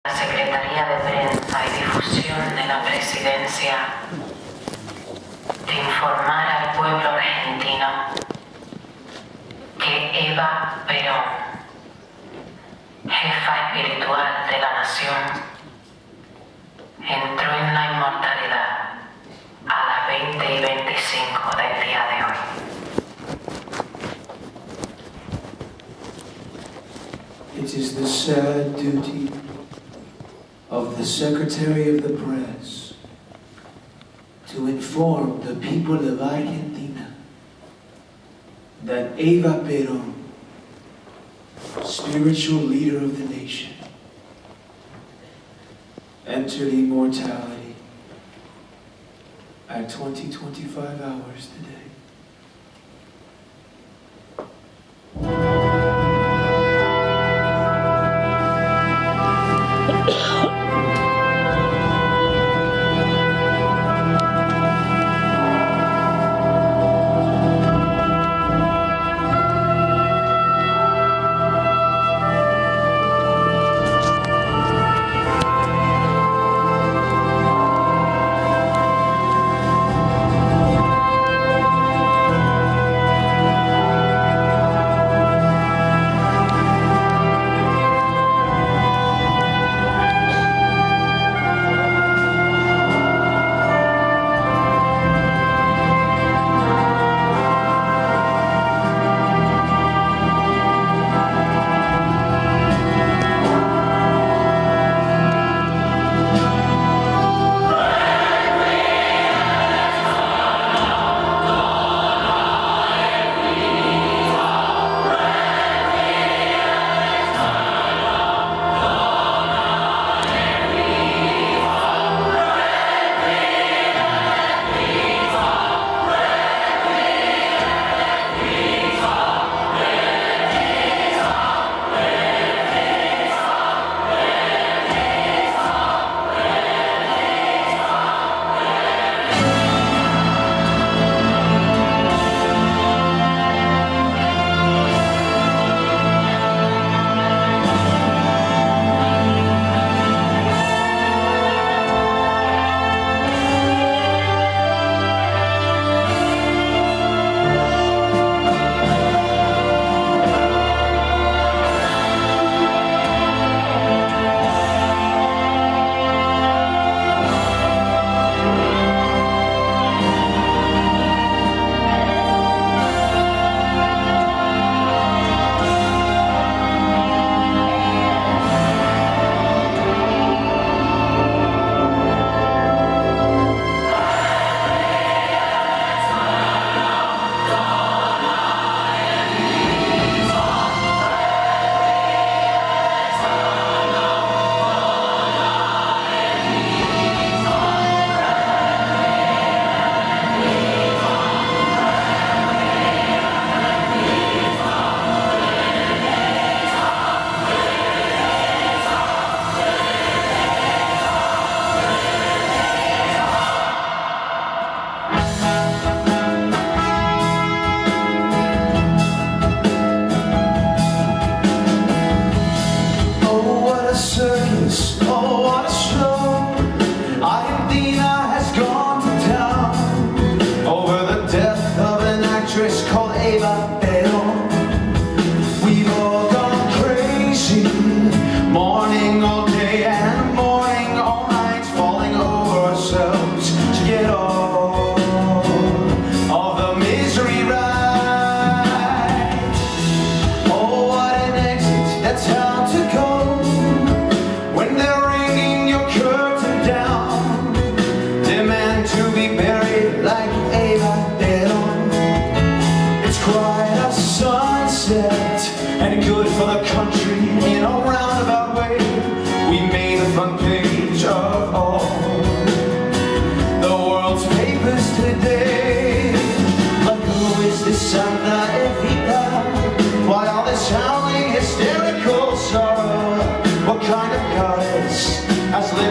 La Secretaría de Prensa y Difusión de la Presidencia de informar al pueblo argentino que Eva Perón, jefa espiritual de la nación, entró en la inmortalidad a las 20:25 del día de hoy. It is the sad duty of the Secretary of the Press to inform the people of Argentina that Eva Perón, spiritual leader of the nation, entered immortality at 20-25 hours today.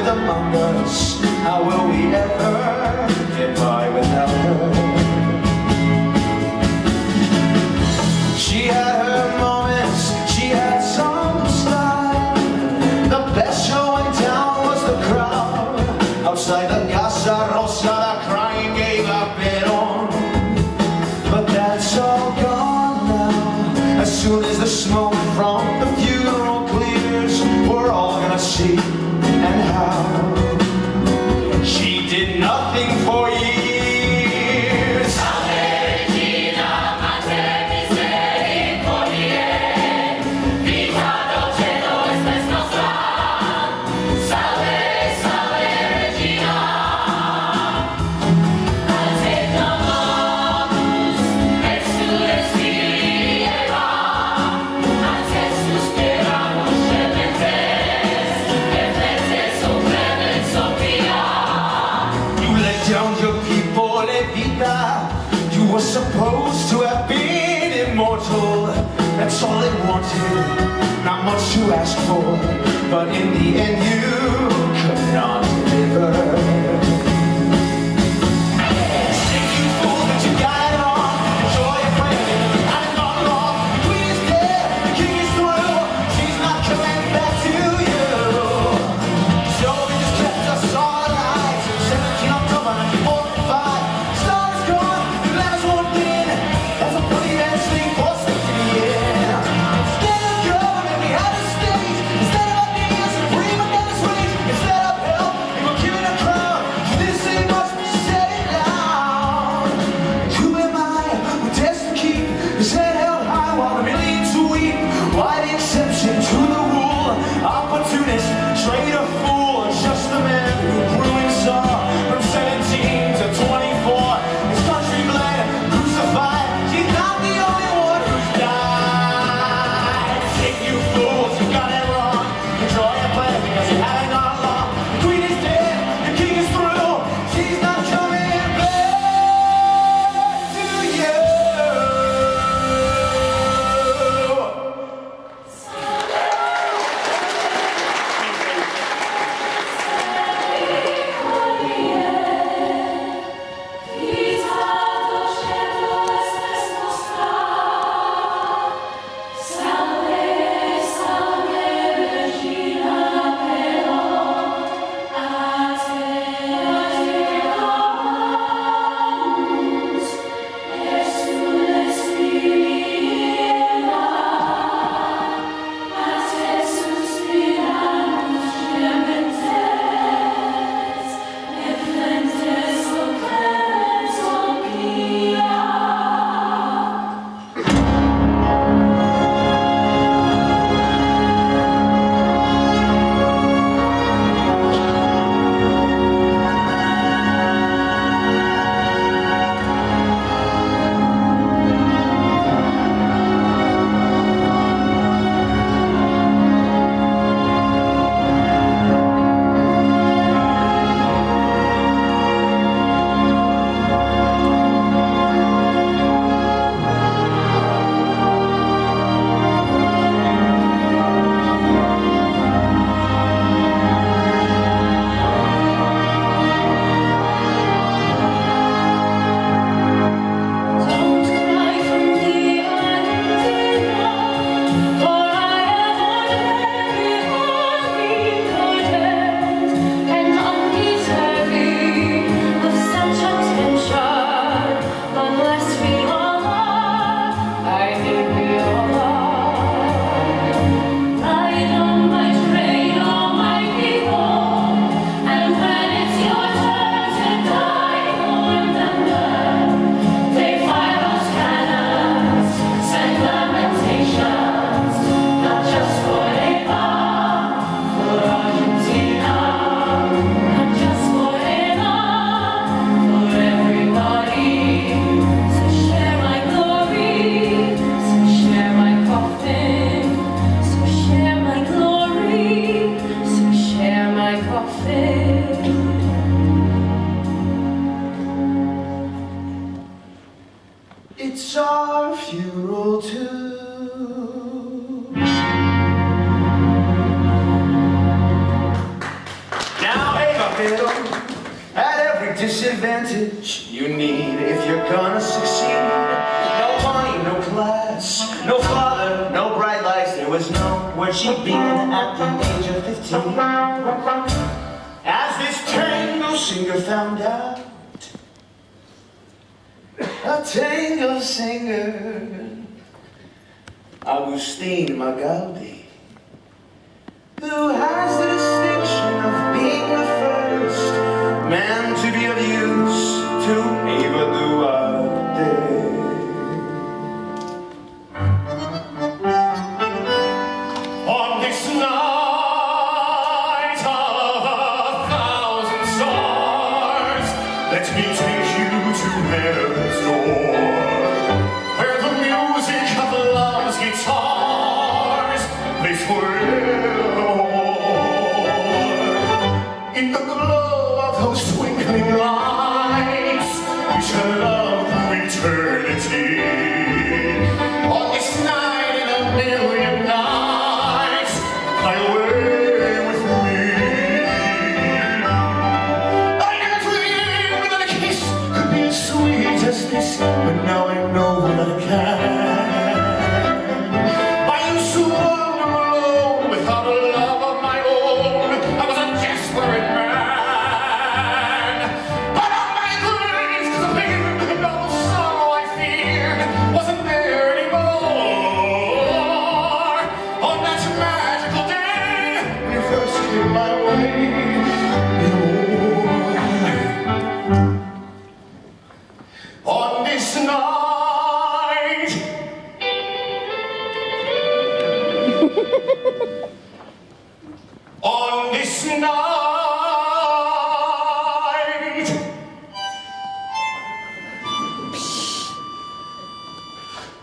Among us, how will we ever get by without her? She had her moments, she had some style. The best show in supposed to have been immortal. That's all they wanted, not much to ask for. But in the end you could not deliver. It's our funeral too. Now aim a fiddle at every disadvantage you need if you're gonna succeed. No money, no class, no father, no bright lights. There was no where she'd been at the age of 15. As this tango singer found out, a tango singer, Agustin Magaldi, who has the distinction of being the first man to be of use to Eva Duarte. On this night of 1,000 stars, let me take you to heaven's door, where the music of love's guitars plays forevermore. In the glow of those twinkling lights, we shall love return. night.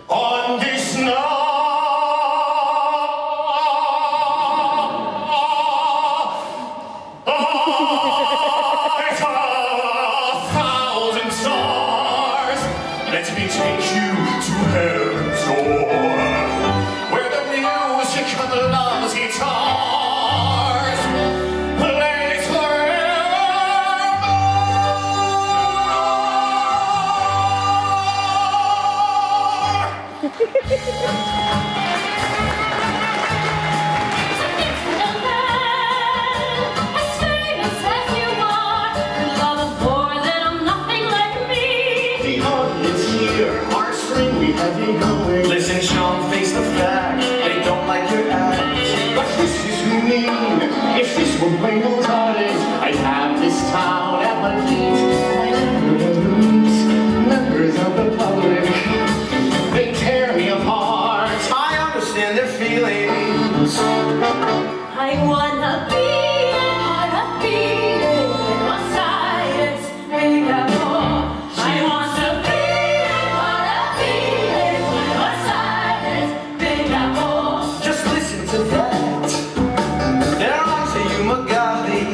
On this night. Let me take you to heaven's door, where the music of the love's guitars plays Listen, Sean, face the fact they don't like your act. But this is who need. If this were Buenos Aires, I'd have this town at my feet. Members of the public, they tear me apart. I understand their feelings. I wanna be a part of Buenos Aires, big amor. I want to be a part of Buenos Aires, big amor. Just listen to that. They're on to you, Magali.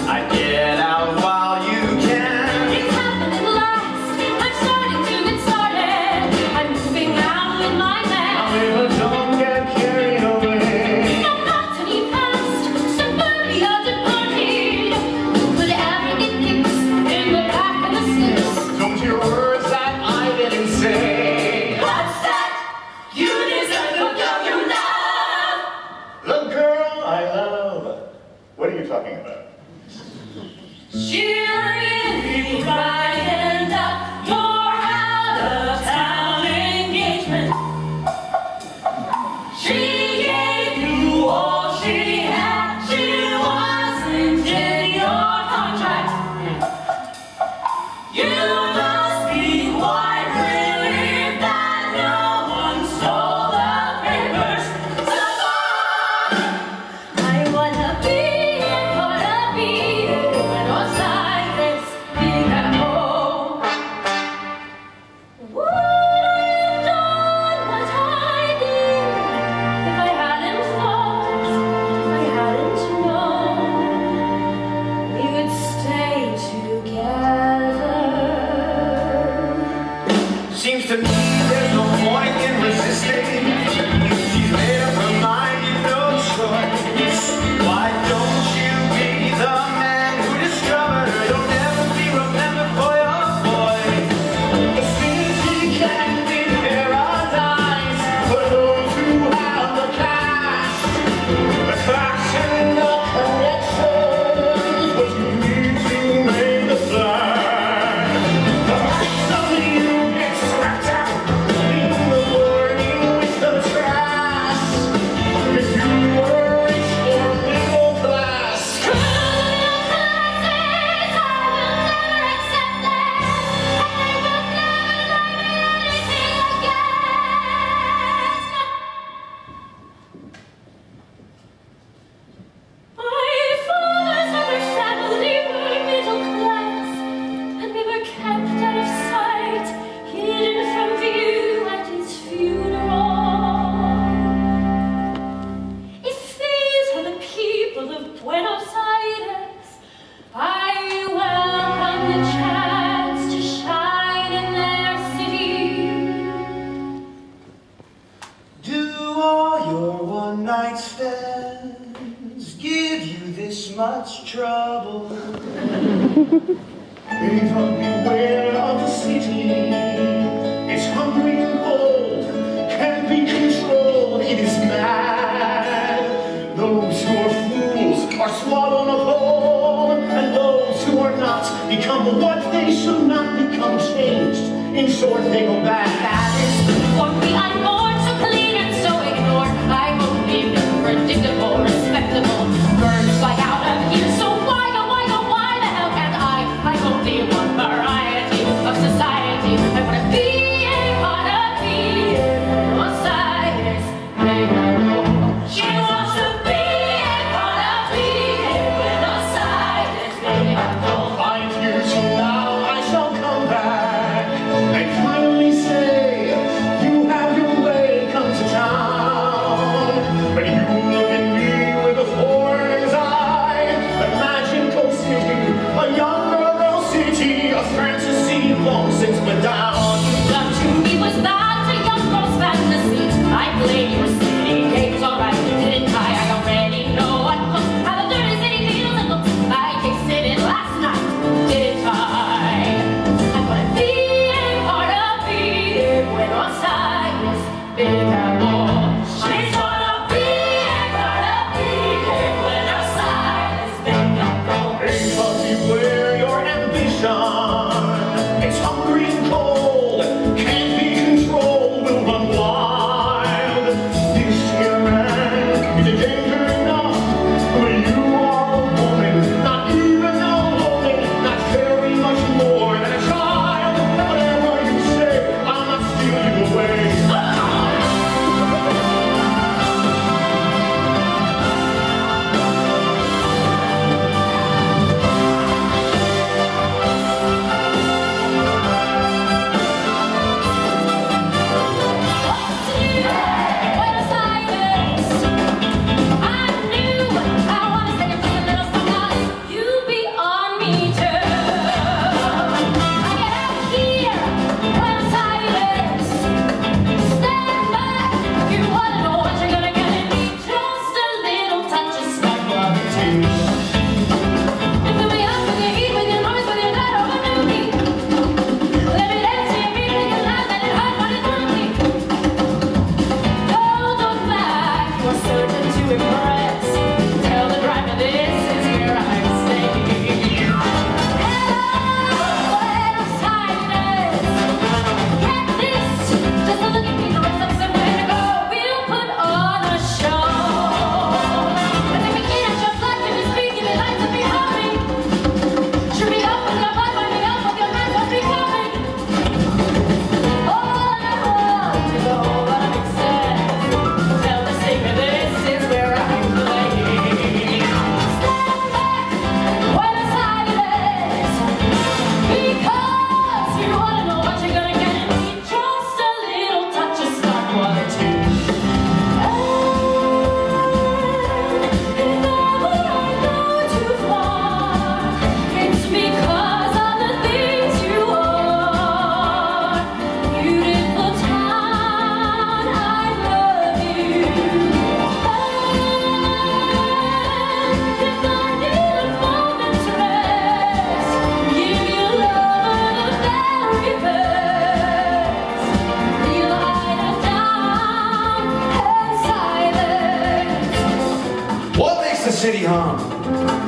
I get out while you can. It's happening last. I'm starting to get started. I'm moving out with my man. However, don't get carried away. I'm not to be past. Suburbia departed. Put everything kicks in the back of the slips. Don't hear words that I didn't say. What's that? You deserve the girl you love. The girl I love. What are you talking about? She'll really brighten up your out-of-town engagement. She gave you all she had. She wasn't in your contract. You must be quite relieved that no one stole the papers. So I wanna be a part of Buenos Aires, big amor. Would I have done what I did if I hadn't thought, if I hadn't known we would stay together? Seems to me there's no point in resisting. She's made up her mind, you've no choice. Why don't you be the man who discovered her? You'll never be remembered for your boy. The city can be paradise for those who have the cash. The cash and the connections, what you need to make the flash. The rest of you get scrapped out in the morning with the trash. If you were rich or middle class, My father's other family were middle class, and we were kept out of sight, hidden from view at his funeral. If these are the people of Buenos Aires, I welcome the chance to shine in their city. Do all your one-night stands give you this much trouble? Even beware of the city. It's hungry and cold, can't be controlled, it is mad. Those who are fools are swallowed whole, and those who are not become what they should not become, changed. In short, they go bad. That is for me, I'm born so clean and so ignored. I won't be predictable, respectable. Birds fly out of here, so why, oh why the hell can't I? I won't be one variety of society. I wanna be a part of Buenos Aires, big amor. She wants to be a part of Buenos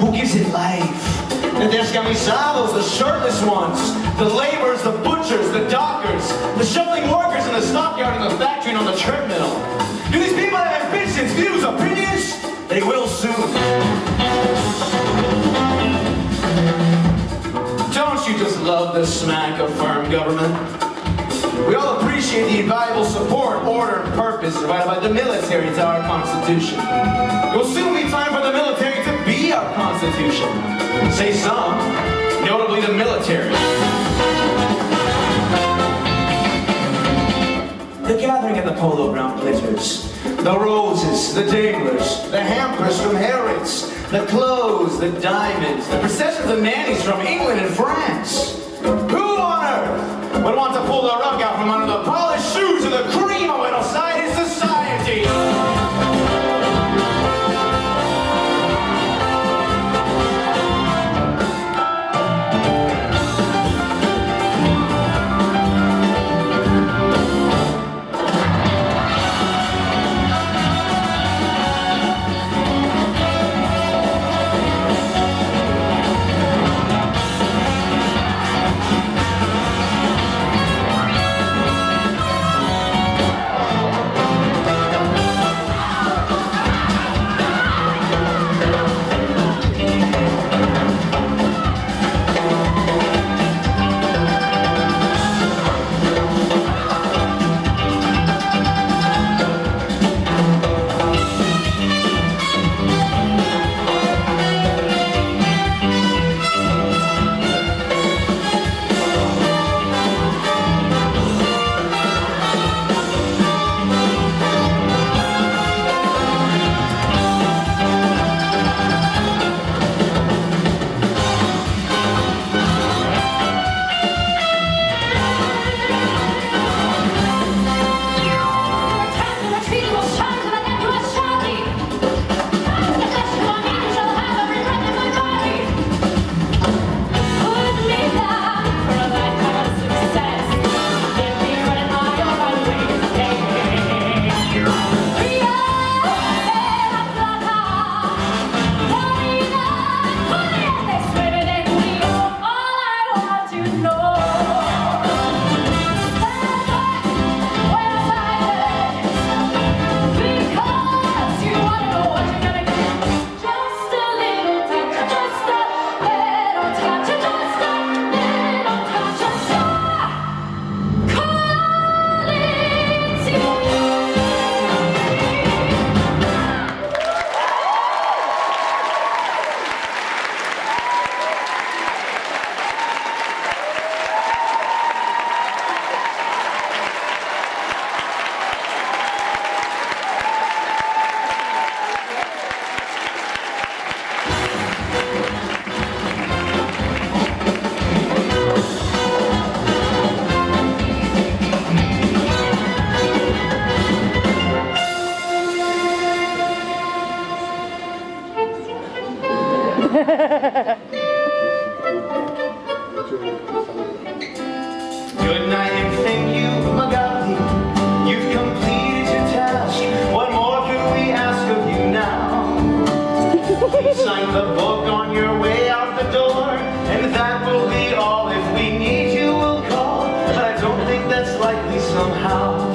who gives it life. The descamisados, the shirtless ones, the laborers, the butchers, the dockers, the shoveling workers in the stockyard and the factory and on the treadmill. Do these people have ambitions, views, opinions? They will soon. Don't you just love the smack of firm government? We all appreciate the invaluable support, order, and purpose provided by the military to our Constitution. It will soon be time for the military to be our Constitution. Say some, notably the military. The gathering at the Polo Ground glitters. The roses, the danglers, the hampers from Harrods, the clothes, the diamonds, the processions of nannies from England and France. Who on earth would want to pull the rug out from under the polished shoes of the cream of an Osiris society? Good night and thank you, Magali. You've completed your task. What more could we ask of you now? Please sign the book on your way out the door, and that will be all. If we need you, we'll call, but I don't think that's likely somehow.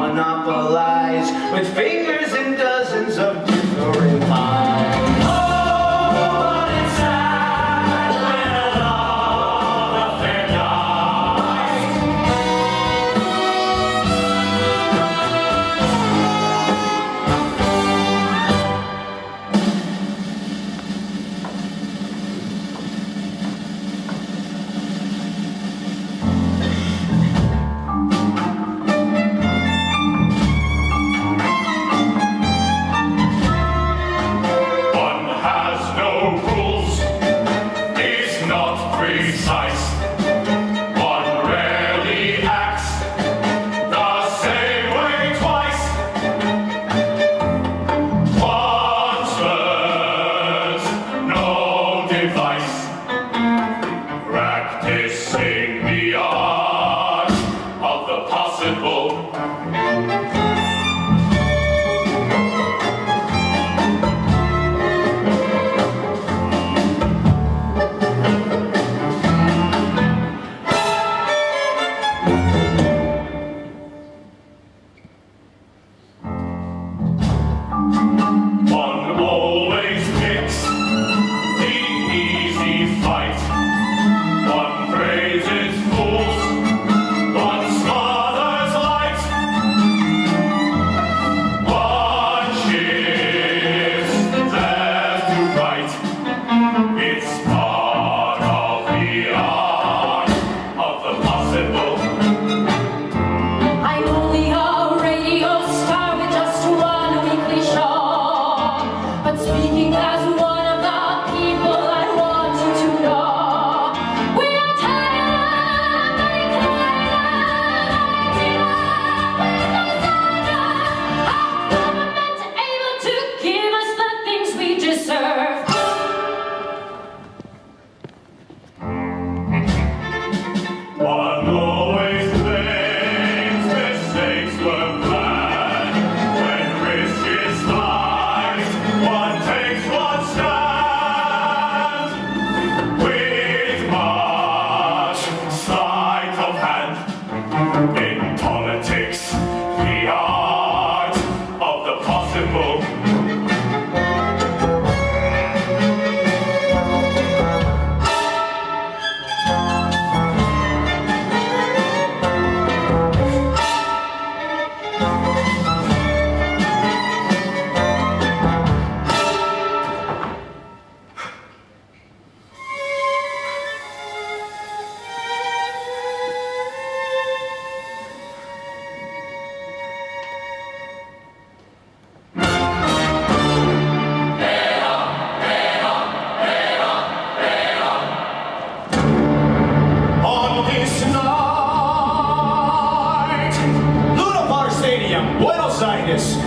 monopolize with fingers in dozens of different pies.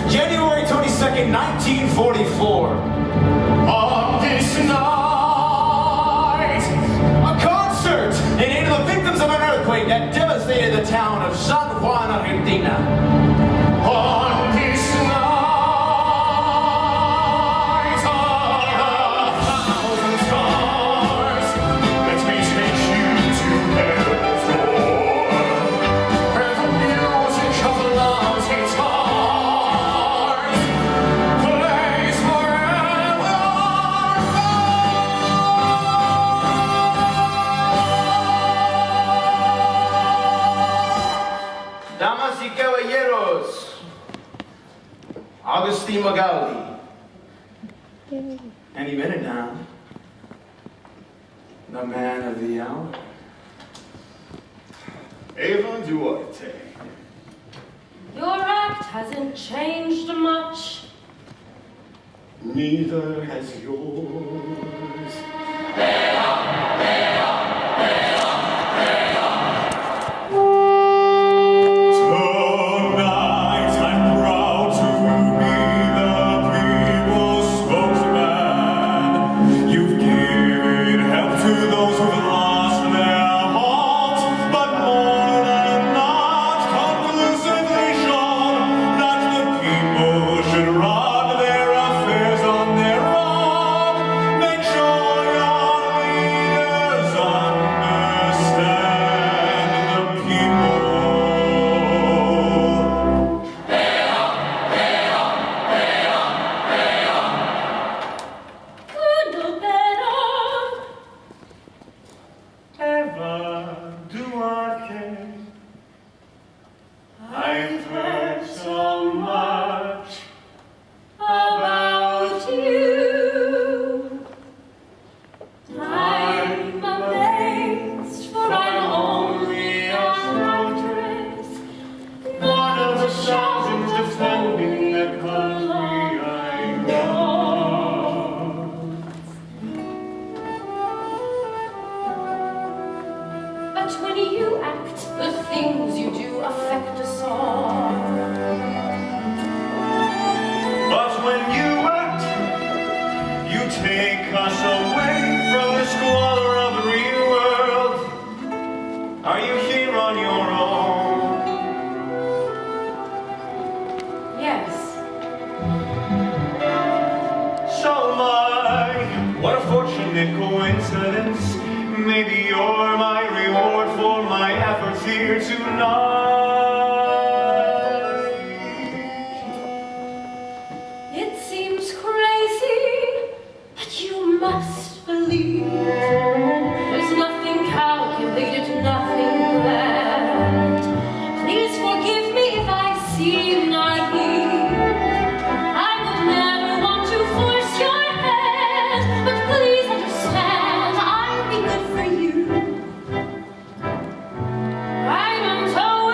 January 22nd, 1944. On this night, a concert in aid of the victims of an earthquake that devastated the town of San Juan, Argentina. On this night, a thousand stars, let me take you to heaven's door, where the music of love's guitars plays forever. Damas y caballeros, Agustin Magaldi. Any minute now, the man of the hour, Eva Duarte. Your act hasn't changed much. Neither has yours. Tonight I'm proud to be the people's spokesman. You've given help to those who've lost their homes, but more than not, conclusively shown that the people should run their affairs on their own. Make sure you're yes. So what a fortunate coincidence. Maybe you're my reward for my efforts here tonight. It seems crazy, but you must believe there's nothing calculated, nothing planned. Please forgive me if I seem naive. I would never want to force your hand, but please understand I'll be good for you. I'm told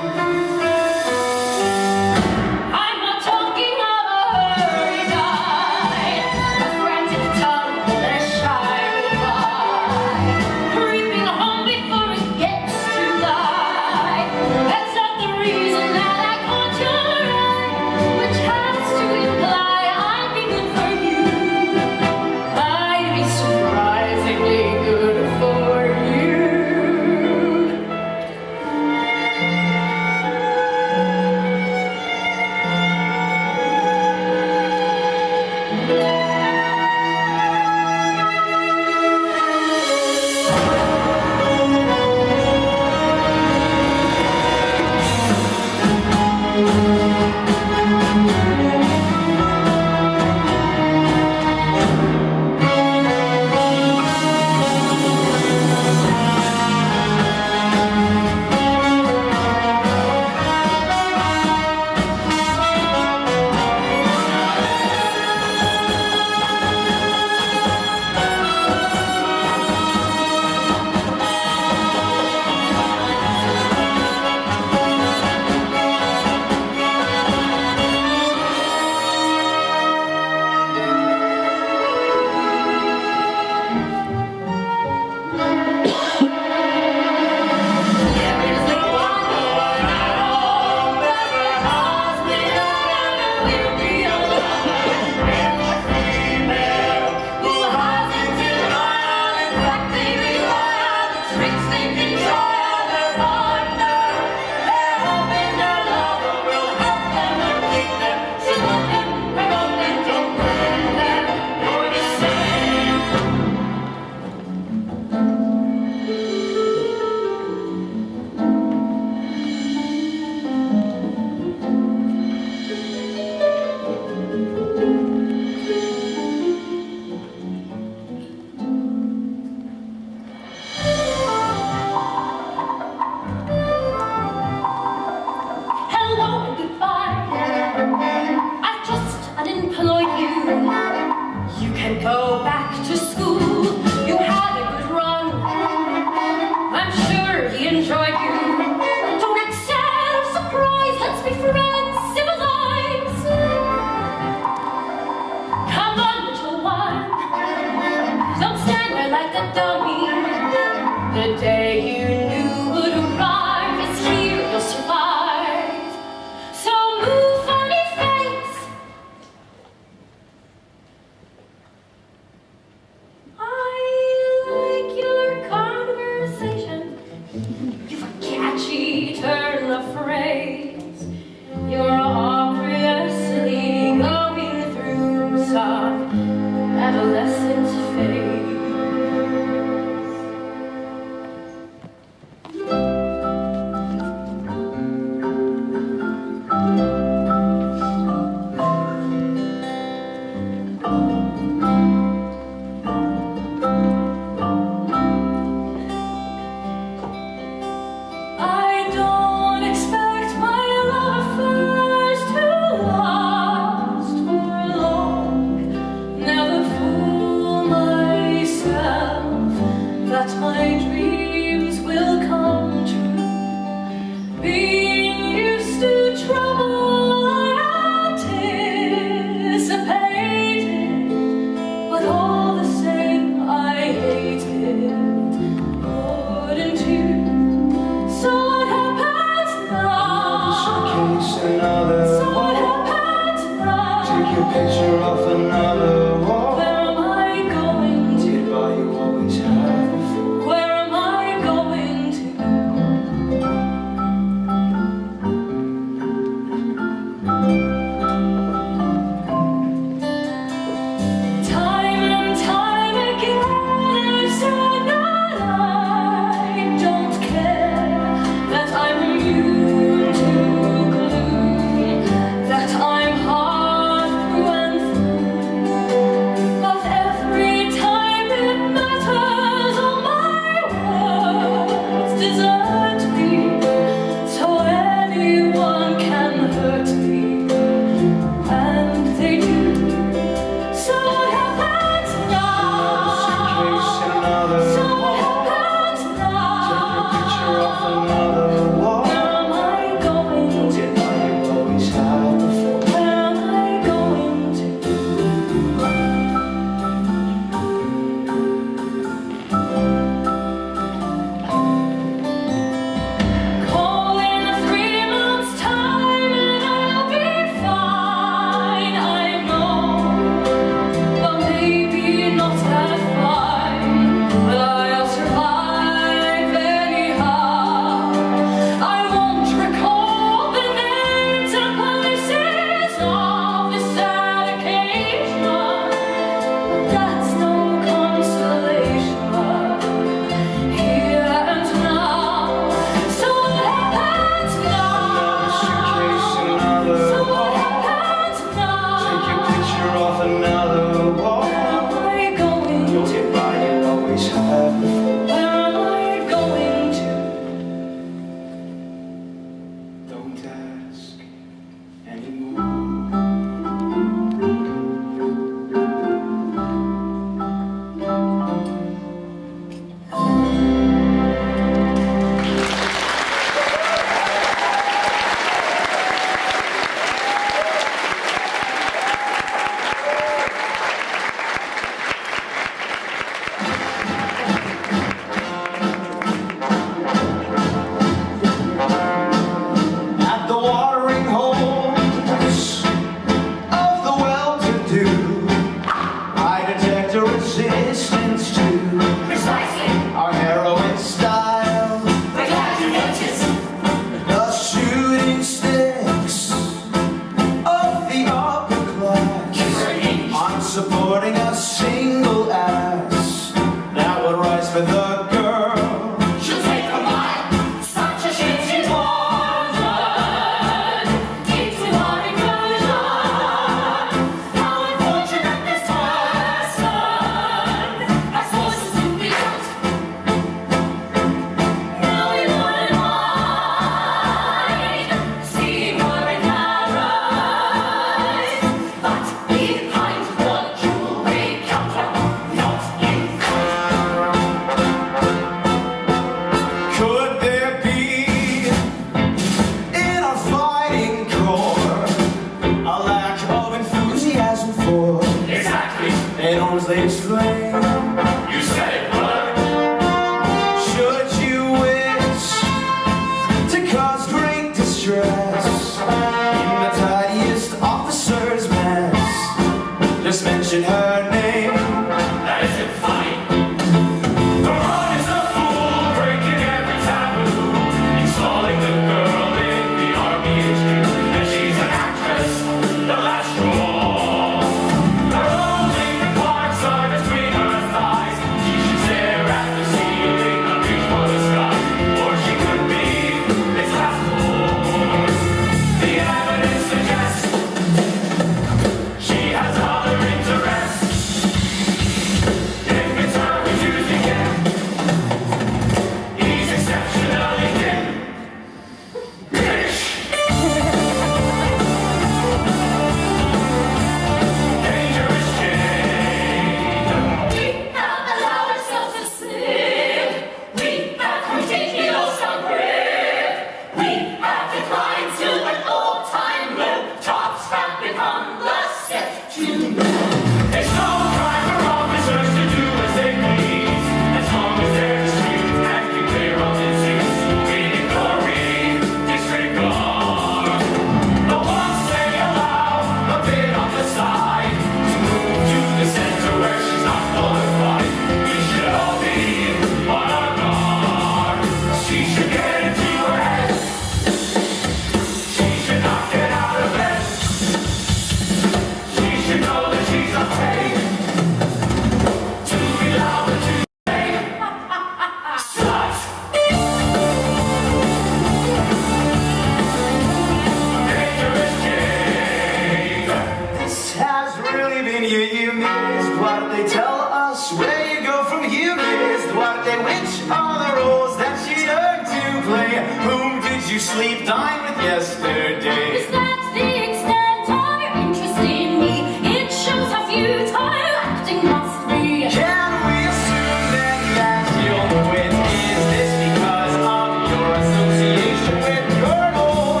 sleep dine with yesterday. Is that the extent of your interest in me? It shows how futile acting must be. Can we assume then that you'll quit? Is this because of your association with Colonel?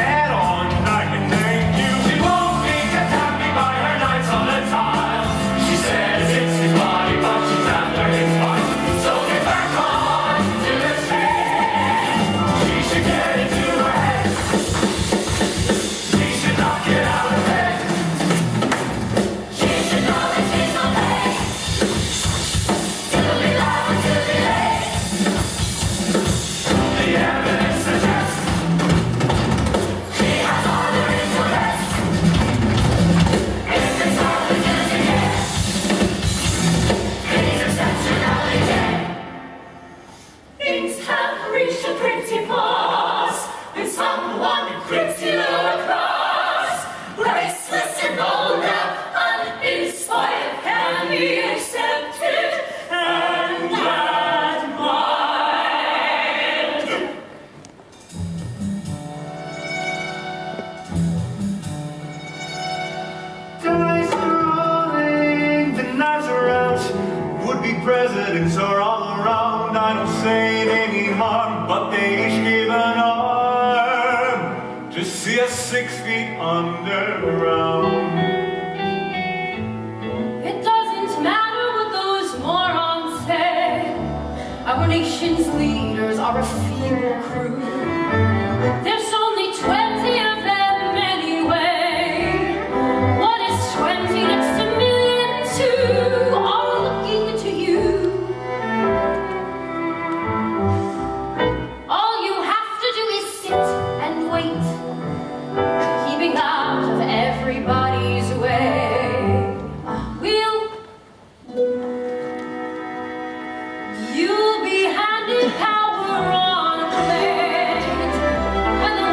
And on night and thank you. She won't be kept happy by her nights on the tile. She says it's his body, but she's after his mind. So get back on to the street. She should get into her head. She should knock it out of bed. She should know that she's not paid. It'll be loud until the late. The evidence suggests She has all the interest. If it's not the guilty case, he's exceptionally dead. Things have reached a pretty pause with someone pretty low across. Graceless and bold up, uninspired, can be accepted and admired. dice are rolling, the knives are out. Would-be presidents are all around. I don't say they mean harm, but they each give an arm to see us 6 feet underground. It doesn't matter what those morons say. Our nation's leaders are a feeble crew. There's only 20 of them anyway. What is 20 next to million two? All looking to you. All you have to do is sit and wait, keeping out of everybody's way. You'll be handed power on a plate when the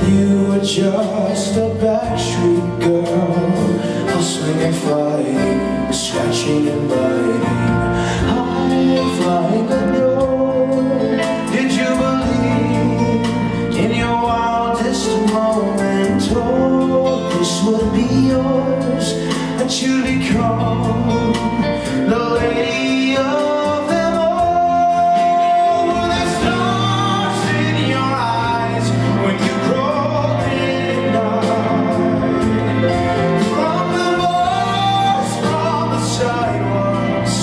You were just a backstreet girl, hustling and fighting, scratching and biting, high flying the door. Did you believe in your wildest moment? Oh, this would be yours, that you'd become the lady of them all. Were there stars in your eyes when you crawled midnight from the bars, from the sidewalks,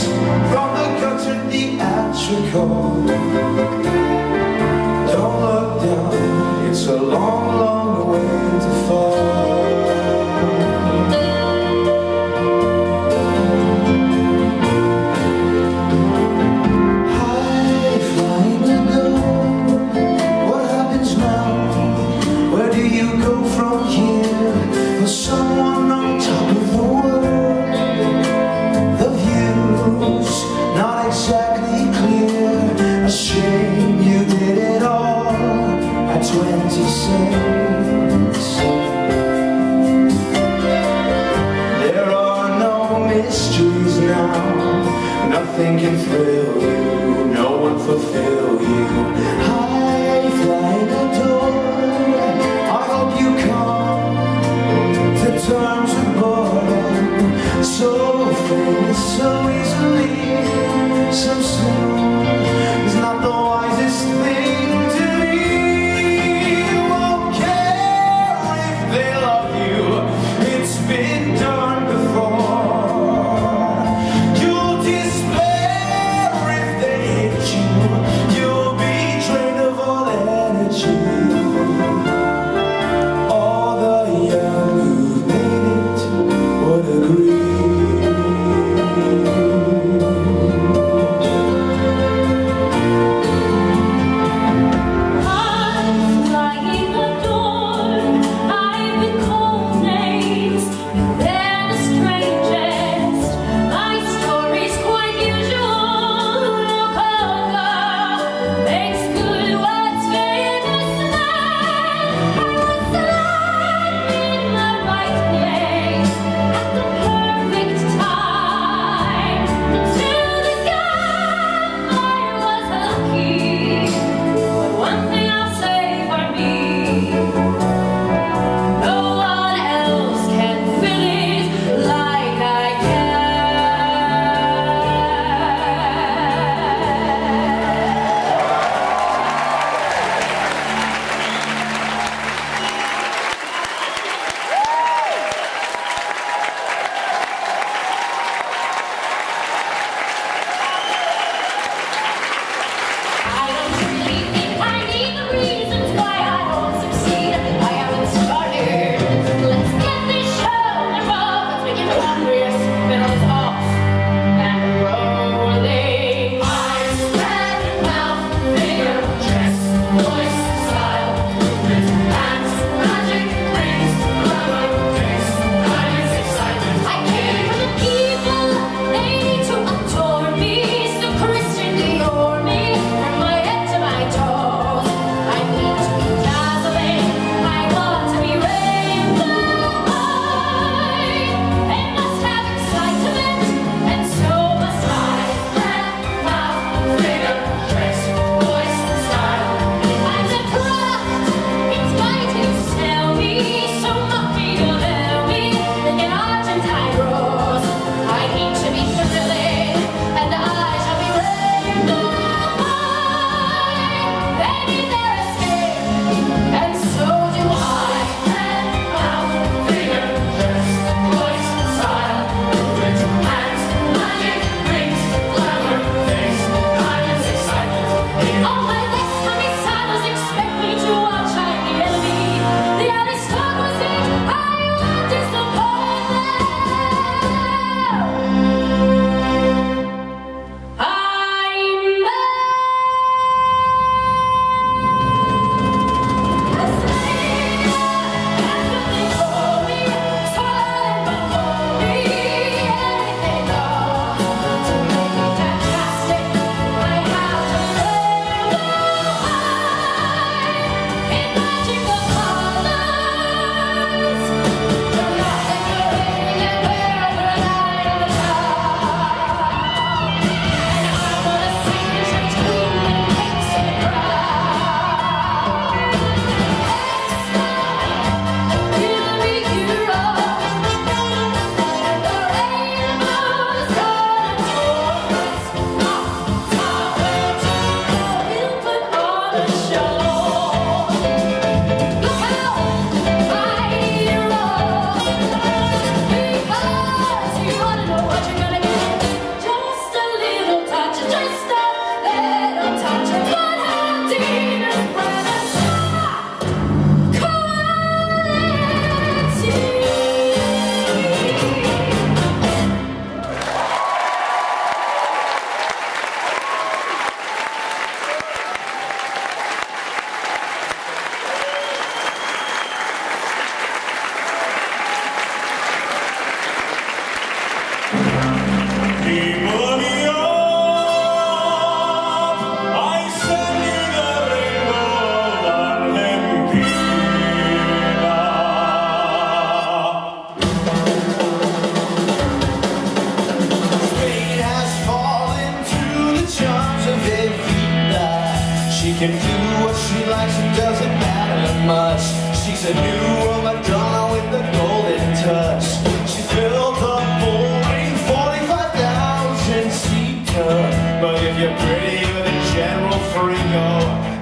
can do what she likes, it doesn't matter much. She's a new Madonna with the golden touch. She filled a boring 45,000 seater. But if you're pretty with a general freako,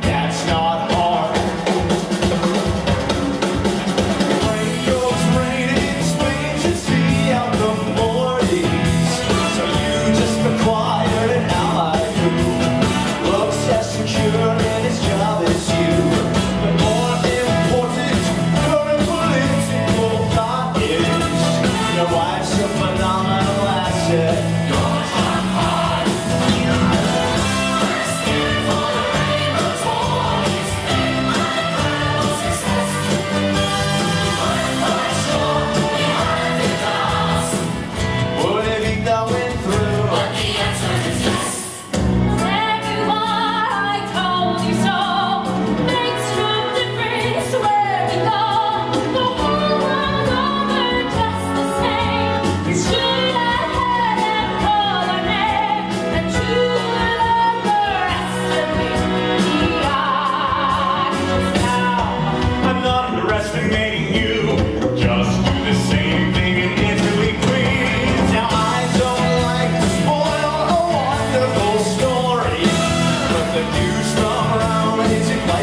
that's not hard. Rain goes rain in Spain, should see out the 40s. So you just acquire an ally who looks as secure in his job as you. But more important, current political thought is your wife's a phenomenal asset.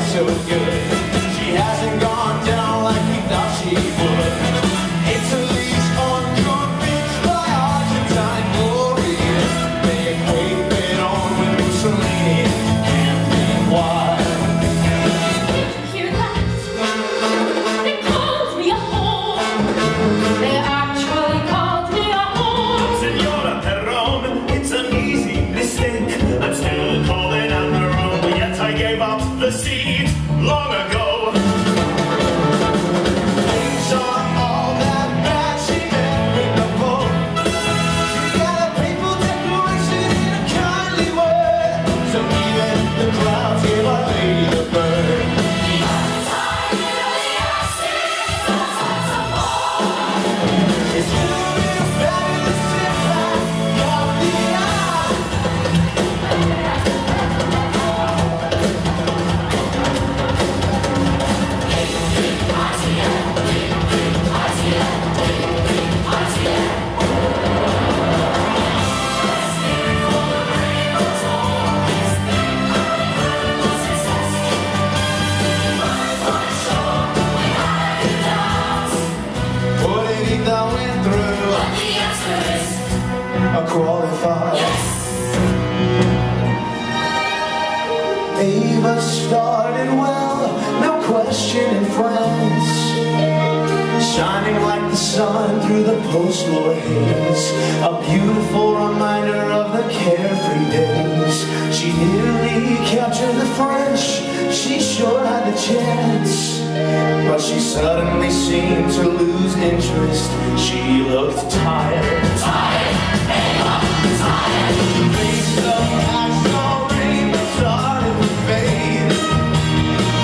So good. She hasn't gone down like we thought she would. Italy's on your beach by Argentine glory. They equate Beton with Mussolini. Can't think why. Did you hear that? They called me a whore. They actually called me a whore. Signora Perron, it's an easy mistake. I'm still calling out the room, but yet I gave up the seat long ago. Things aren't all that bad, she met with the Pope. She got a papal declaration in a kindly word. So even the crowds give Our Lady the bird. It's doing fabulous if I got the eye. What did he that went through? The answer is A qualified. yes. Ava started well, no question in France, shining like the sun through the post-war haze, a beautiful reminder of the carefree days. She nearly captured the French, she sure had the chance, but she suddenly seemed to lose interest. She looked tired. Face of actual rain started to fade.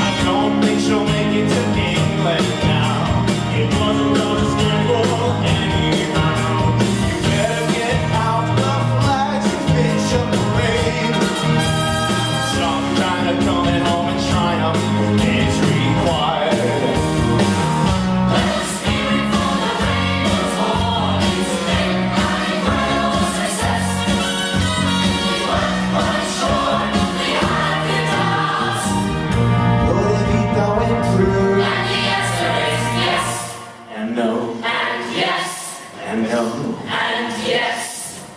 I don't think she'll make it to England now. It wasn't understandable anyhow. You better get out the flags and finish a parade. Some kind of coming home in China is required.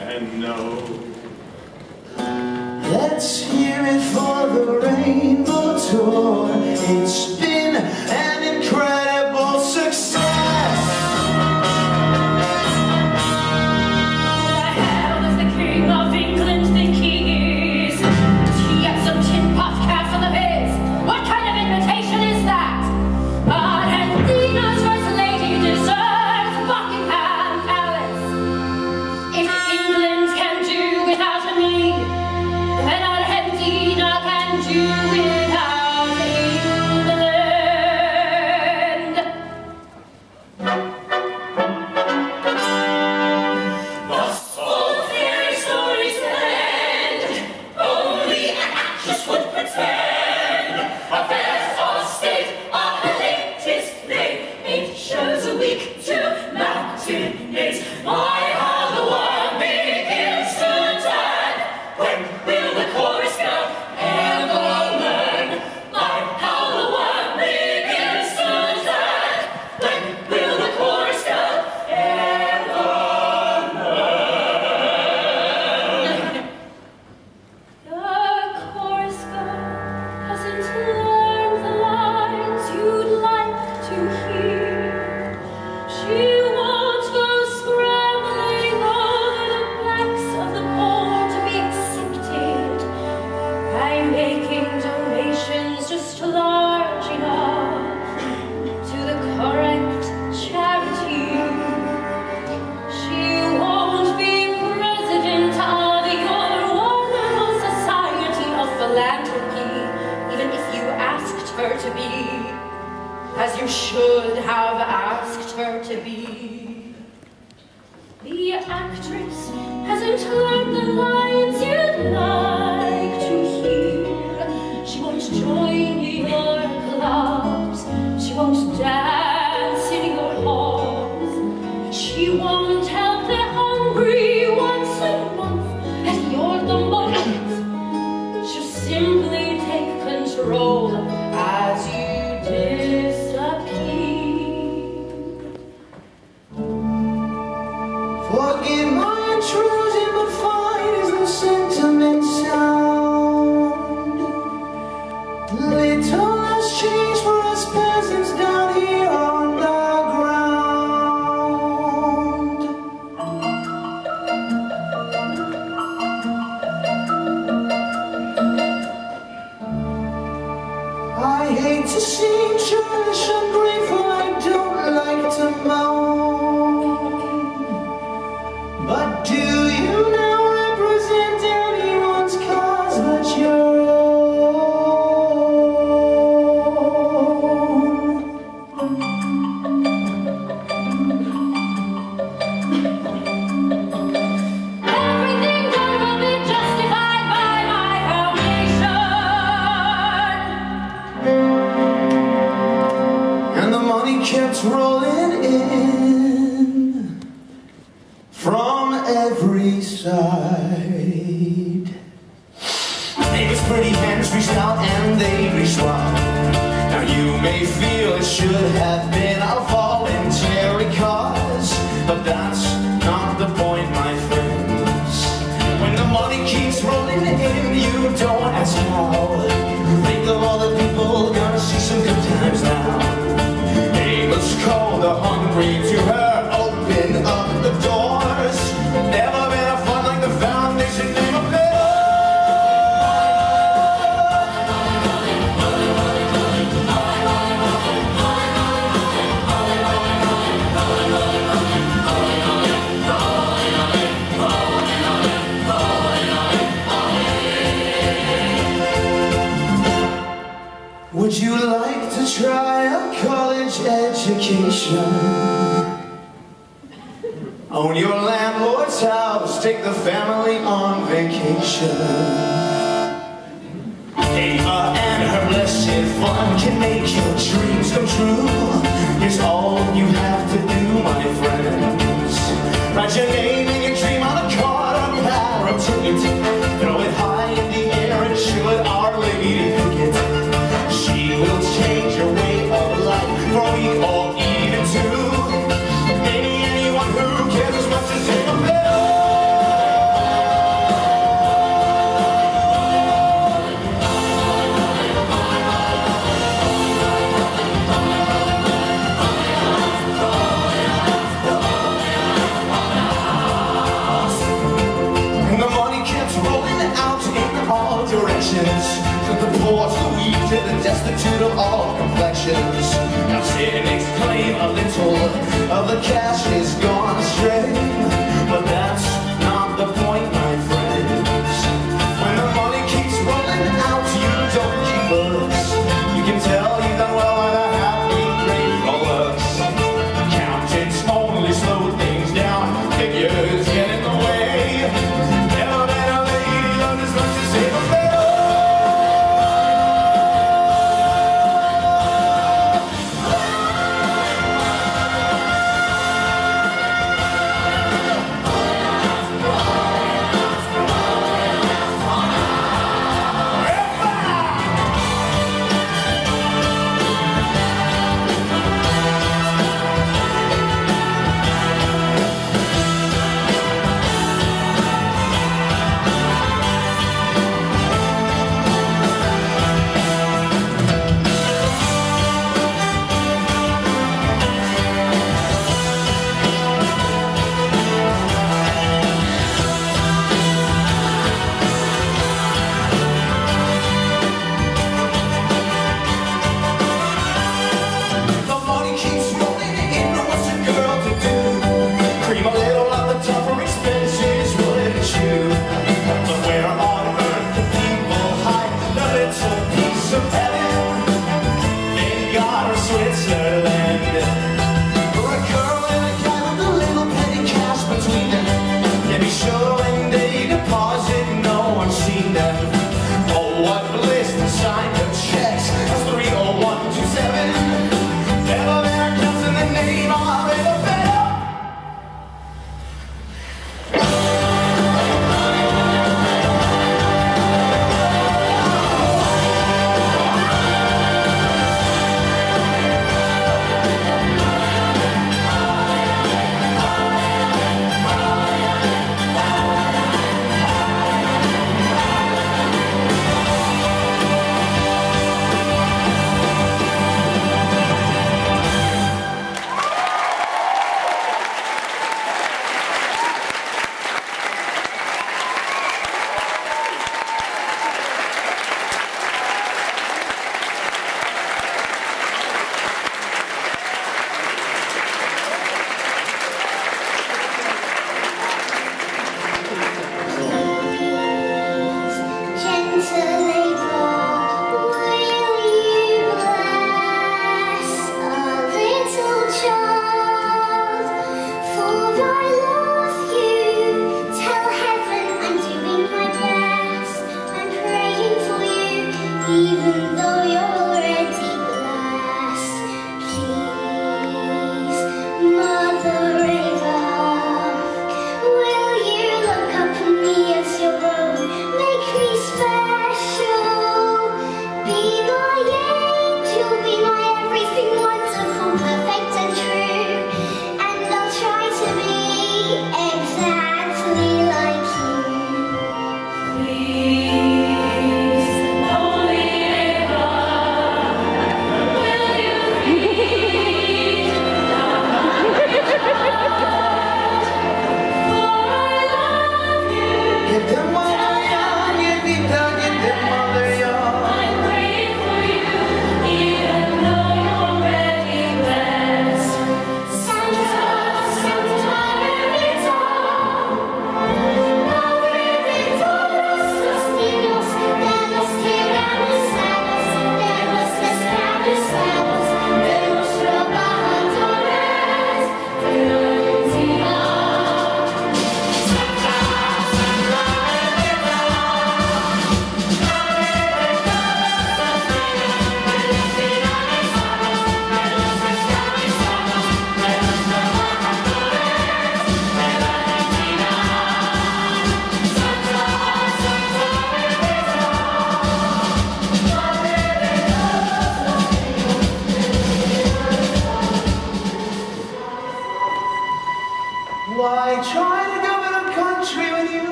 And no. Let's hear it for the Rainbow Tour. It's been an incredible success. Who the hell does the King of England think he is? He has some tin pot cast on the face. What kind of invitation is that? Argentina's first lady deserves Buckingham Palace. If England can do without me, then Argentina can do without England. her to be, as you should have asked her to be. The actress hasn't learned the lines you'd like to hear. She won't join your clubs, she won't dance in your halls, she won't help the hungry once a month at your gumbo. She'll simply take control as you disappear. Forgive my intrusion, but fine is the sentiment sound. Little has changed for us peasants down here on the ground. I hate to seem churlish, ungrateful, I don't like to moan. But do you now represent anyone's cause but your Everything done will be justified by my foundation. And the money kept rolling in from every side. Neighbors' pretty hands reached out and they reached wide. Now you may feel it should have been a voluntary cause, but that's not the point, my friends. When the money keeps rolling in, you don't ask how. Think of all the people gonna see some good times now. Neighbors call the hungry to her, open up the doors. Never been a fun like the foundation never been. Would you like to try a college education? Own your landlord's house, take the family on vacation. Ava and her blessed fun can make your dreams come true. Here's all you have to do, my friends. Write your name and your dream on a card or power of ticket. Throw it high in the air and shoot Our Lady pick it. She will change your way of life for a week or even two. Maybe anyone who cares as much as take a pill. And the money kept rolling out in all directions. To the poor, to the weak, to the destitute of all complexions. Now cynics claim a little of the cash is gone astray, but that's not the point, my friends. When the money keeps rolling out, you don't keep us. You can tell you've done well by the happy, grateful looks. Accountants only slow things down, figures get in the way. Never met a lady loved as much as Ava Fair.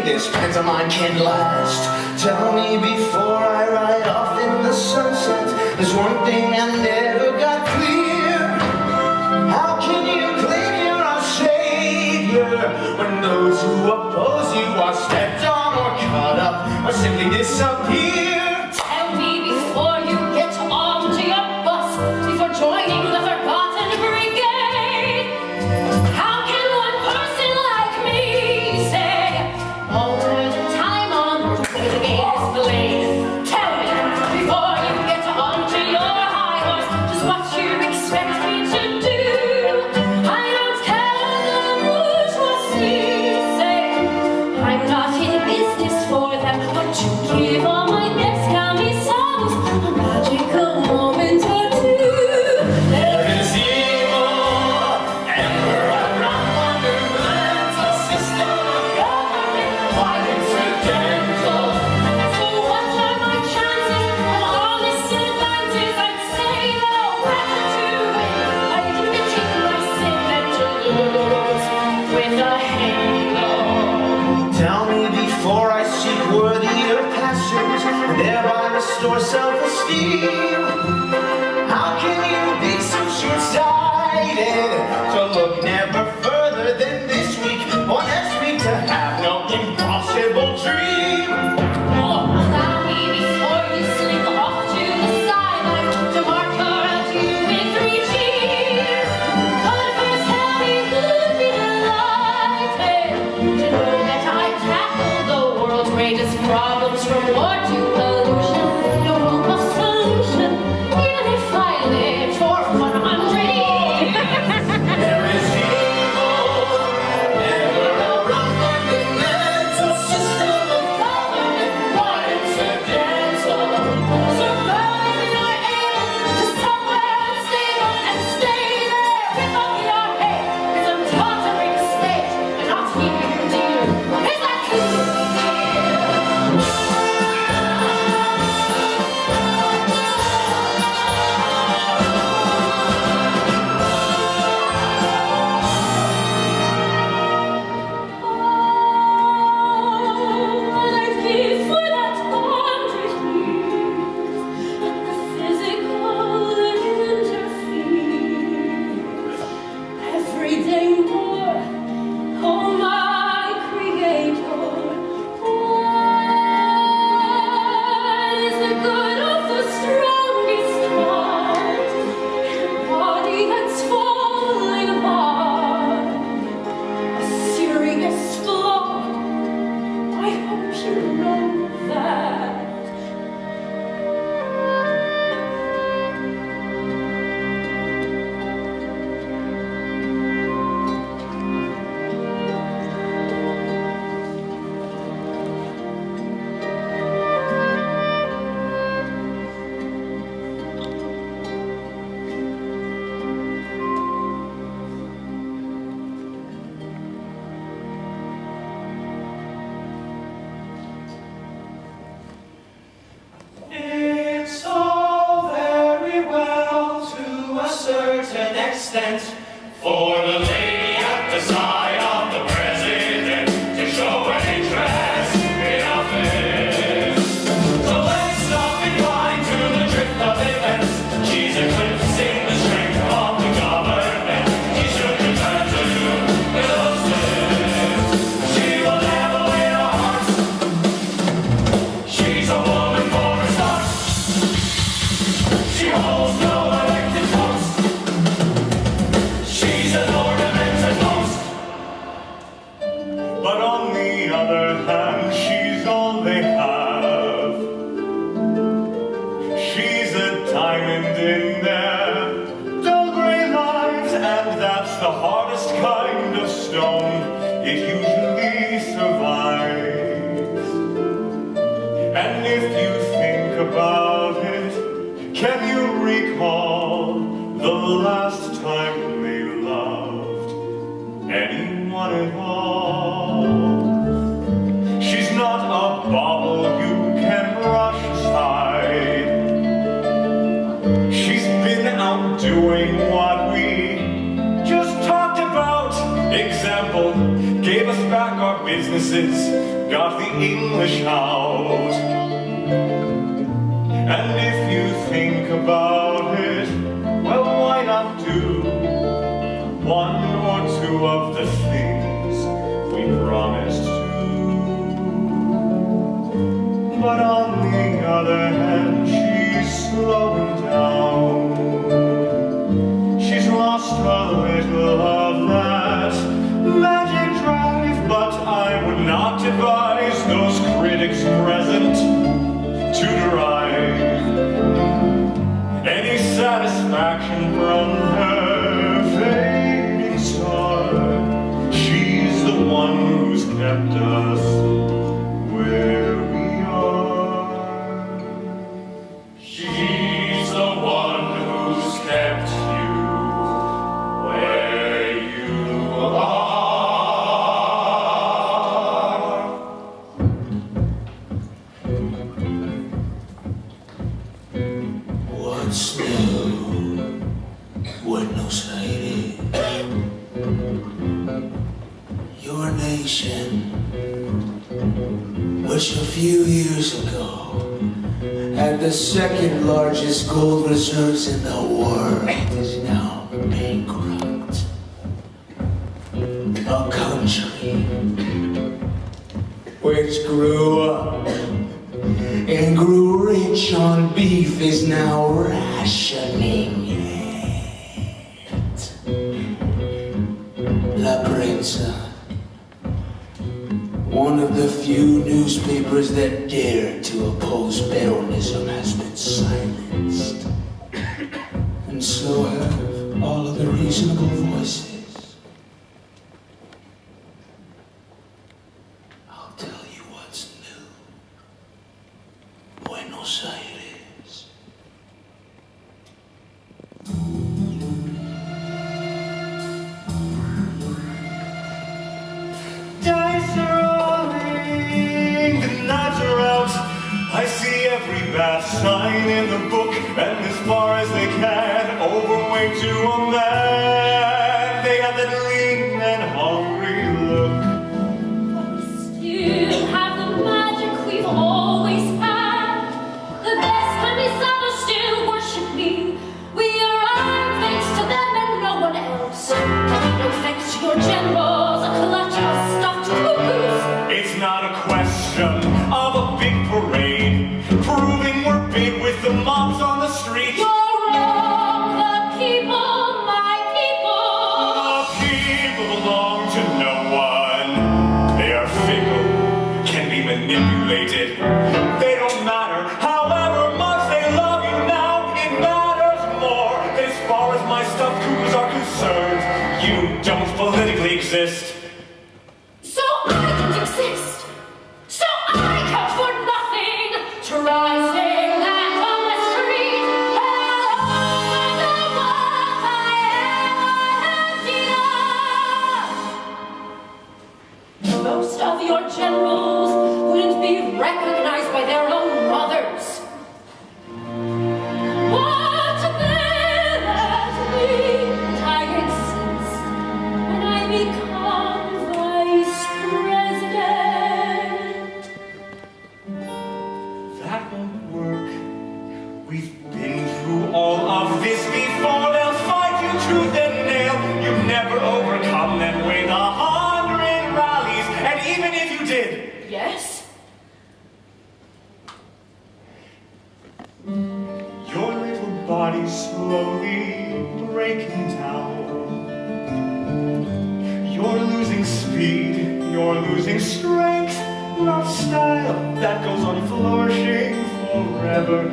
this pantomime can last. Tell me before I ride off in the sunset, there's one thing I never got clear. How can you claim you're our savior when those who oppose you are stepped on or caught up or simply disappear? Tell me before you get onto your bus, before joining the Forgotten Brigade, how can one person like me say, alter the time on where the gate is delayed? Tell me before you get onto your high horse, just what you expect me to do. I don't care the bourgeoisie say, I'm not in business for them, but to give all my best can be songs, a magical moment or two. There is evil, and we're a fundamental system of government, quite incidental. So what are my chances of honest advances? I'd say no better to win. I didn't take my sin than to lose with a halo. Tell me before I seek worthier pastures and thereby restore self-esteem. How can you be so short-sighted to look never further than this week or next week, to have no impossible dream? Allow me before you slink off to the sideline to mark her out you with 3 cheers. But first tell me who'd be delighted to know that I tackled the world's greatest problems, from war to pollution, no hope of solution, even if I lived for 100 years. There is evil, never a fundamental system of government, quite incidental. Survive in our aim to somewhere unstable and stay there. Rip up your head, 'cause I'm tottering state and not here, dear. Is that clear? I'd give for that 100 years, but the physical interferes. Every day more, oh my Creator, what is the good of the strongest heart in a body that's falling apart? A serious flaw. I hope you know that. It's all very well to a certain extent for the lady at the side of the president to show an interest in office. So let's not be blind to the drift of events. She's eclipsing the strength of the government. She should return to innocence. She will never win our hearts. She's a woman for a start. She holds no elected post. She's an ornament at most. But on the other hand, she's all they have. She's a diamond in their dull gray lives, and that's the hardest kind of stone. It usually survives. And if you think about it, can you recall the last time they loved anyone at all? She's not a bauble you can brush aside. She's been out doing what we just talked about. Example, gave us back our businesses got the English out. And if you think about it, well, why not do one or two of the things we promised to? But on the other hand, she's slowing down. She's lost a little of that magic drive, but I would not advise those critics present to derive any satisfaction from her fading star. She's the one who's kept us where we are. She's the one who's kept you where you are. What's new? Buenos Aires. Your nation, which a few years ago had the second largest gold reserves in the world, is now bankrupt. A country which grew up and grew rich on beef is now rationing it. La Prensa, one of the few newspapers that dared to oppose Peronism, has been silenced. And so have all of the reasonable voices. I'll tell you what's new. Buenos Aires. Dice are rolling, the knives are out. I see every bad sign in the book, and as far as they can, overweight to a man. They have that lean and hungry look. Still have the magic we've always had. The best camisado still worship me. We arrive thanks to them and no one else. No thanks to your generals, a clutch of stuffed cuckoos. It's not a question of a big parade, proving we're big with the mobs on the street. You're wrong, the people, my people. The people belong to no one. They are fickle, can be manipulated. They don't matter, however much they love you now. It matters more as far as my stuffed cuckoos are concerned. You don't politically exist. So I don't exist. So I count for nothing. Try saying that on the street. And all the world I am empty. Most of your generals wouldn't be recognized by their own mothers. What then at me I exist when I become vice president? That won't work. We've been through all of this before. They'll fight you tooth and nail. You never overcome them with 100 rallies. And even if you did, Yes? your little body's slowly breaking down. You're losing speed, you're losing strength, not style. That goes on flourishing forever.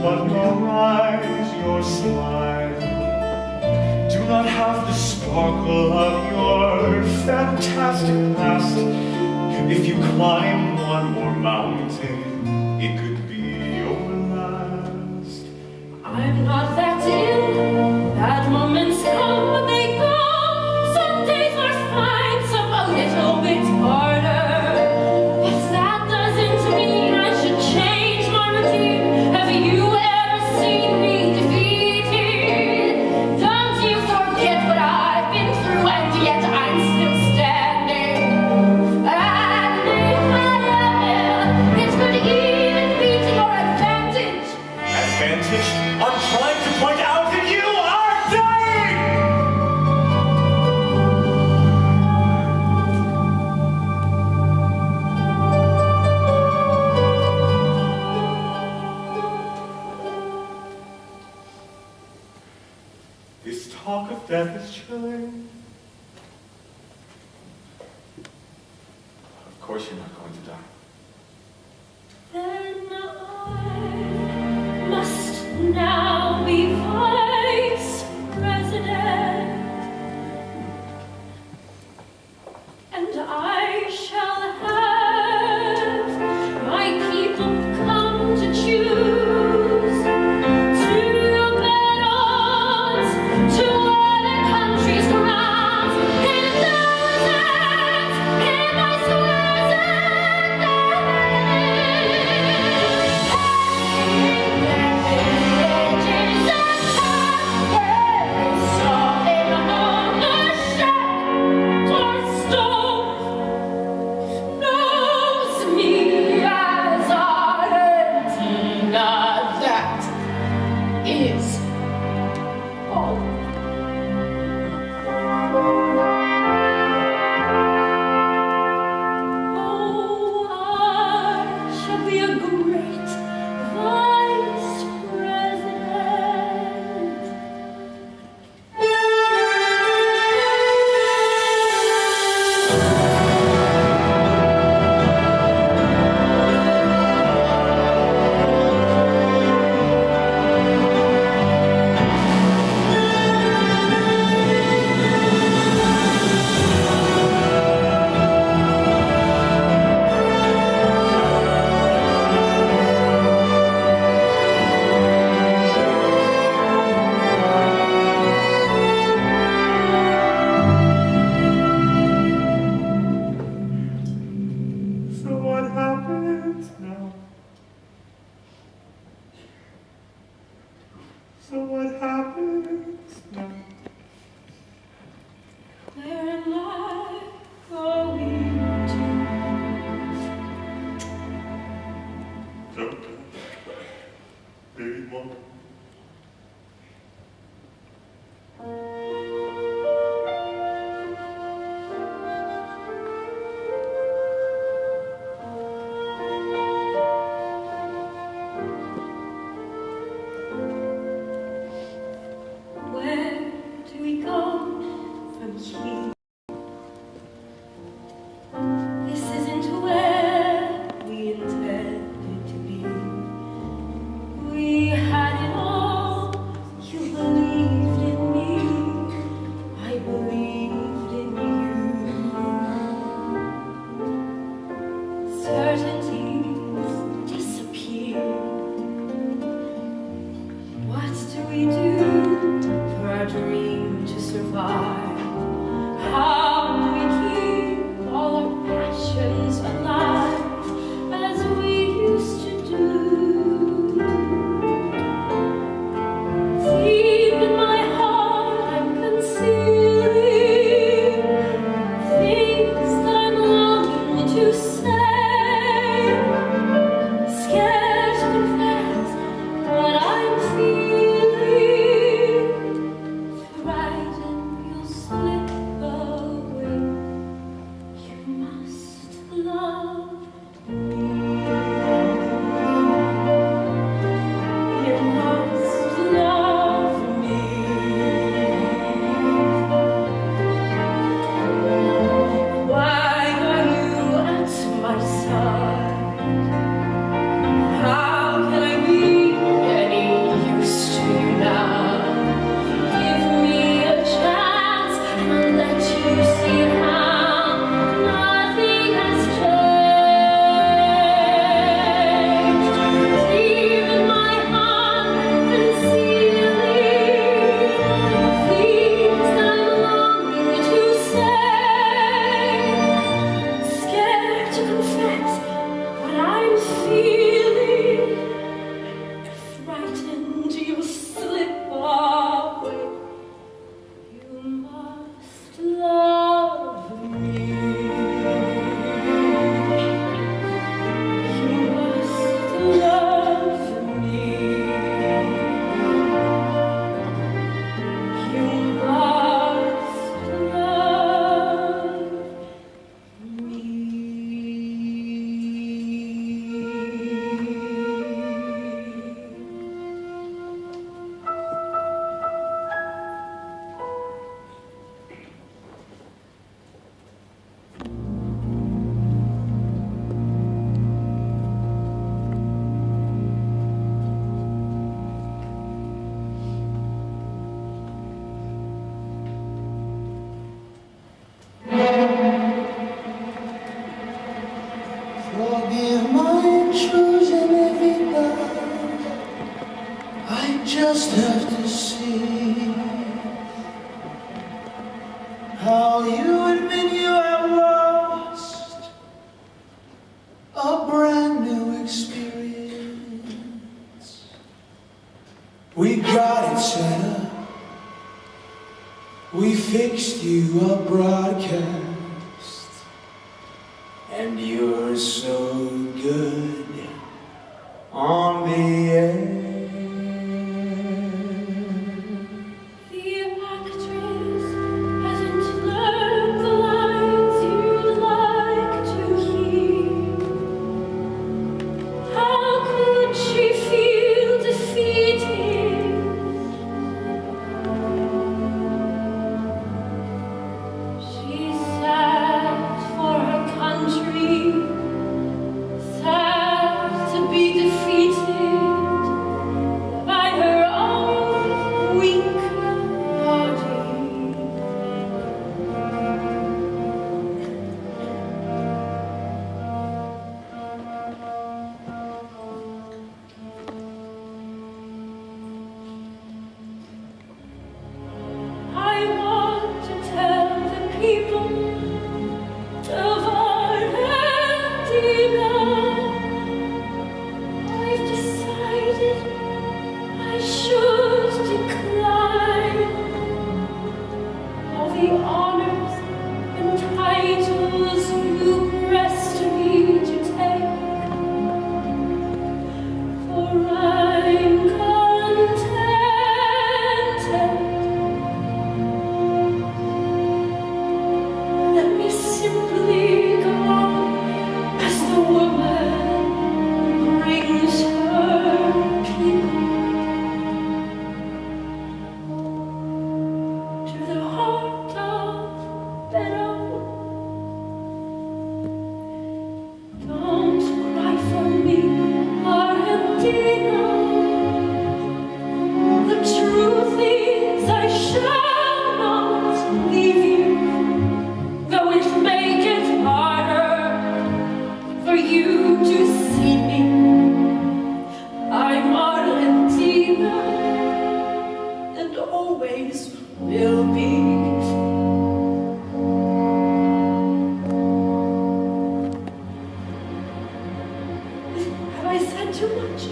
But your eyes, your smile, do not have the sparkle of your fantastic past. If you climb one more mountain, it could be your last. I'm not that ill. Bad moments come, but they go. Some days are fine, some a little bit harder. But that doesn't mean I should change my routine. Have you ever seen me defeated? Don't you forget what I've been through, and yet I'm still standing. And Death is chilling. Of course you're not going to die. Then I must now be vice president, and I shall have my people come to choose, to bet odds, to wear the country's crowns, in deserts, in my squares and So what happens now? where am I going to? Don't die. Baby mom. Where do we go from here? This isn't where we intended to be. We had it all. You believed in me. I believed in you. Certainties disappear. What do we do for our dream to survive? How do we keep all our passions alive as we used to do? Deep in my heart I'm concealing things that I'm longing to say, scared to confess what I'm feeling. Frightened, you'll Forgive my intrusion, Evita. I just have to see how you admit you have lost a brand new experience. We got it set up. We fixed you a broadcast, and you're so good on the air. The actress hasn't learned the lines you'd like to hear. How could she feel defeated? She sat for her country, sad to be defeated by her own weak body. I want to tell the people of Argentina, I've decided I should decline all the honors and titles you pressed me to take, for I'm contented. Let me simply go on as the woman brings her people to the heart of Perón. Don't cry for me, Argentina. The truth is I shall not leave you, though it make it harder for you to see me. I'm Argentina and always will be. Have I said too much?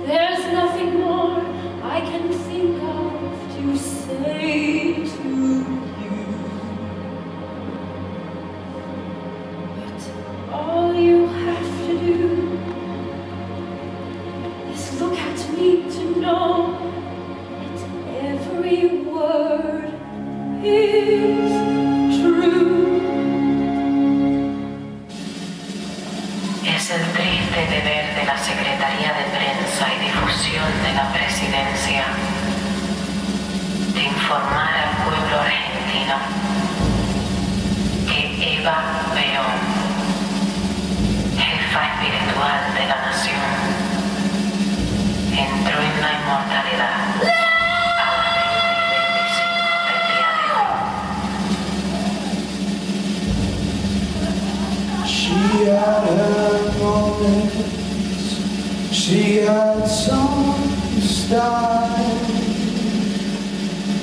There's nothing more I can think of to say to you. But all you have to do is look at me to know that every word is true. Es el triste deber de la Secretaría de Prensa y Difusión de la Presidencia de informar al pueblo argentino que Eva Perón, jefa espiritual de la nación, entró en la inmortalidad a las 20:25 del día de hoy. She had her moments, she had some style.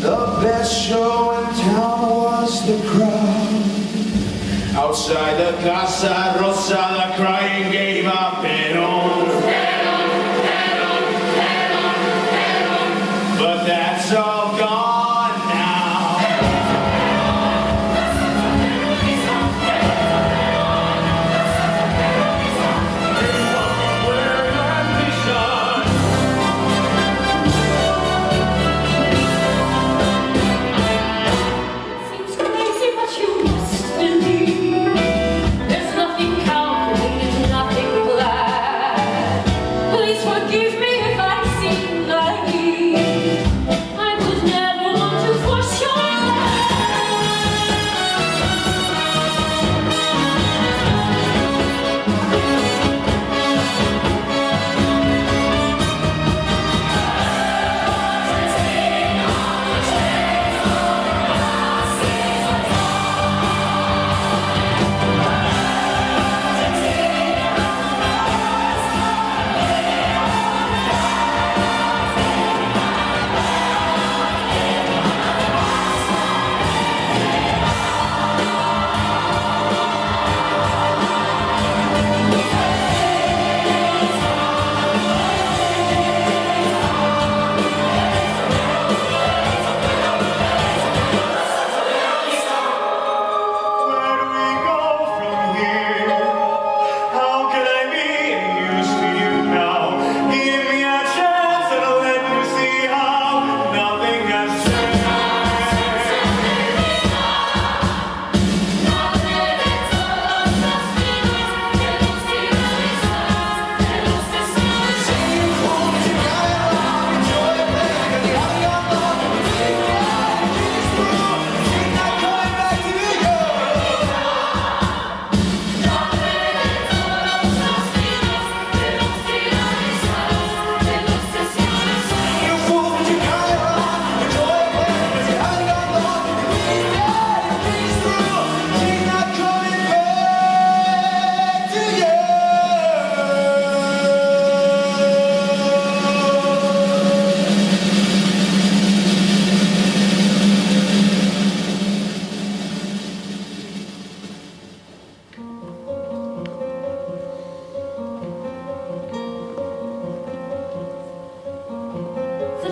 The best show in town was the crowd outside the Casa Rosada, crying gave up Perón. But that's all gone now. Seems crazy, but you must believe there's nothing calculated, nothing black.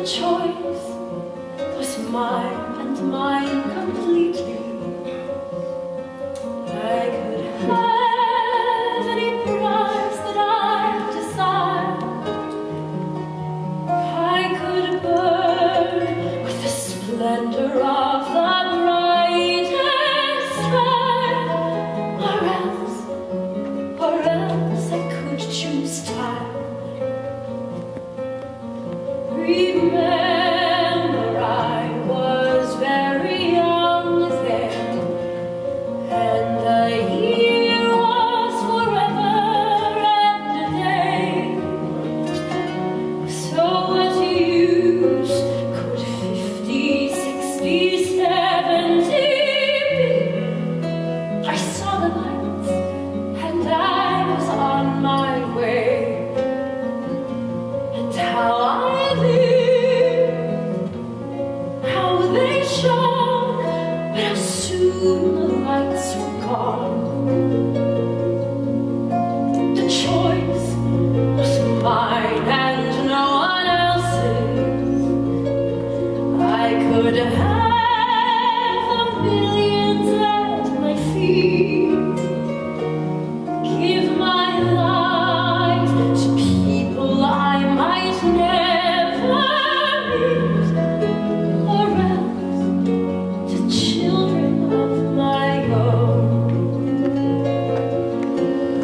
choice was mine and mine completely. I could have any price that I desired. I could burn with the splendor of the brightest star, or else I could choose time. Remember, I was very young then, and the year was forever and a day. So what use could 50, 60, 70 be? I saw the lights, and I was on my way. And how I lived, how they shone, but how soon the lights were gone. The choice was mine and no one else's. I could have the millions at my feet, give my life to people I might never meet, or else to children of my own.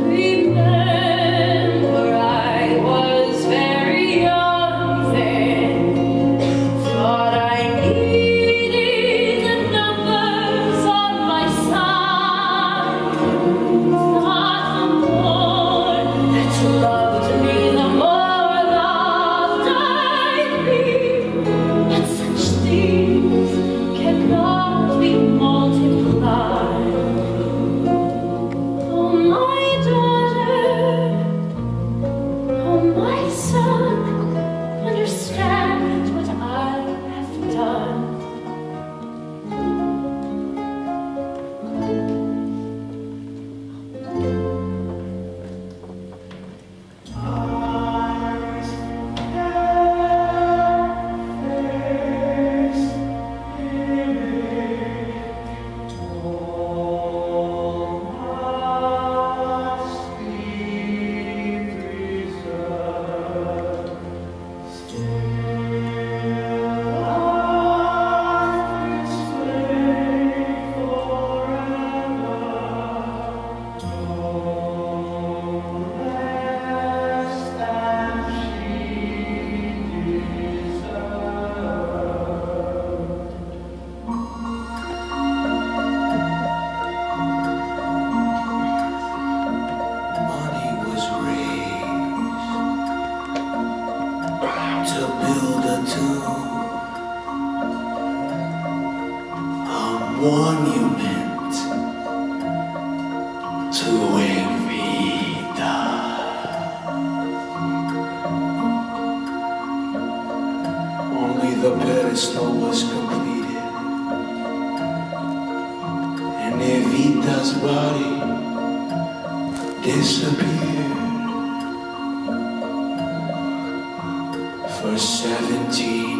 Remember, I was very young then, thought I needed the numbers on my side, thought the more that loved me, the more loved I'd be. But such things cannot be multiplied. Oh, my daughter, oh, my son, understand what I have done. Money was raised to build a tomb, a monument to Evita. Only the pedestal was completed, and Evita's body disappeared. For 17